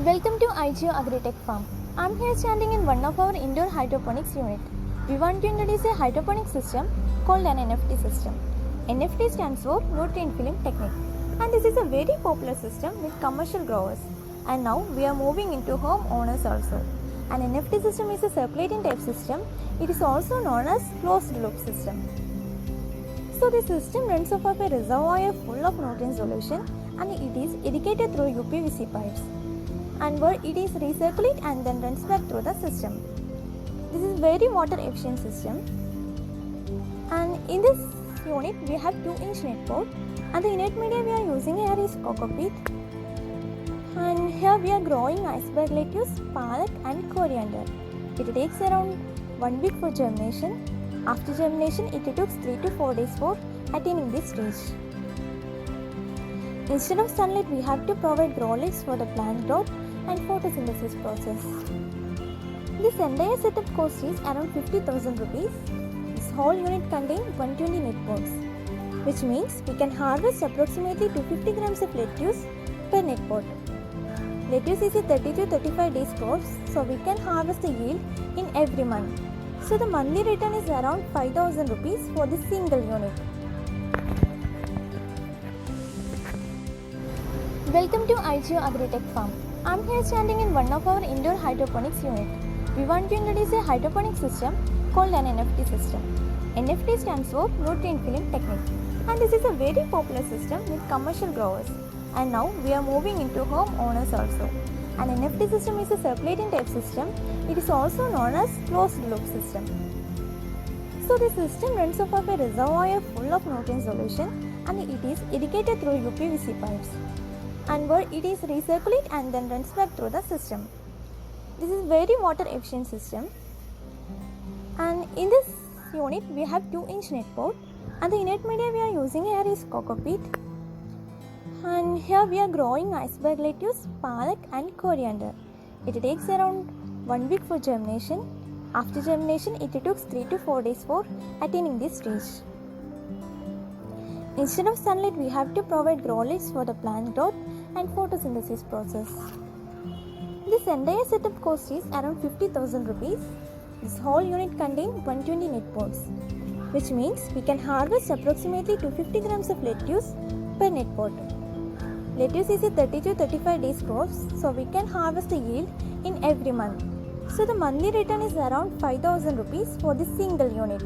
Welcome to IGO Agri Techfarms. I'm here standing in one of our indoor hydroponics unit. We want to introduce a hydroponic system called an NFT system. NFT stands for nutrient film technique, and this is a very popular system with commercial growers. And now we are moving into home owners also. An NFT system is a circulating type system. It is also known as closed loop system. So the system runs off of a reservoir full of nutrient solution, and it is irrigated through UPVC pipes, and where it is recirculated and then runs back through the system. This is very water efficient system, and in this unit we have 2-inch net pot, and the inert media we are using here is coco peat, and here we are growing iceberg lettuce, palak and coriander. It takes around 1 week for germination. After germination it took 3 to 4 days for attaining this stage. Instead of sunlight we have to provide grow lights for the plant growth and photosynthesis process. This entire setup cost is around 50,000 rupees. This whole unit contains 120 net pots, which means we can harvest approximately 250 grams of lettuce per net pot. Lettuce is a 30 to 35 days crop, so we can harvest the yield in every month. So the monthly return is around 5,000 rupees for this single unit. Welcome to IGO Agri Techfarms. I'm here standing in one of our indoor hydroponics unit. We want to introduce a hydroponic system called an NFT system. NFT stands for nutrient film technique, and this is a very popular system with commercial growers. And now we are moving into home owners also. An NFT system is a circulating type system. It is also known as closed loop system. So the system runs off of a reservoir full of nutrient solution, and it is irrigated through UPVC pipes, and where it is recirculated and then runs back through the system. This is very water efficient system, and in this unit we have 2-inch net pot, and the inert media we are using here is coco peat, and here we are growing iceberg lettuce, palak and coriander. It takes around 1 week for germination. After germination it took 3 to 4 days for attaining this stage. Instead of sunlight we have to provide grow lights for the plant growth and photosynthesis process. This entire setup cost is around 50,000 rupees. This whole unit contains 120 net pots, which means we can harvest approximately 250 grams of lettuce per net pot. Lettuce is a 30 to 35 days crop, so we can harvest the yield in every month. So the monthly return is around 5,000 rupees for this single unit.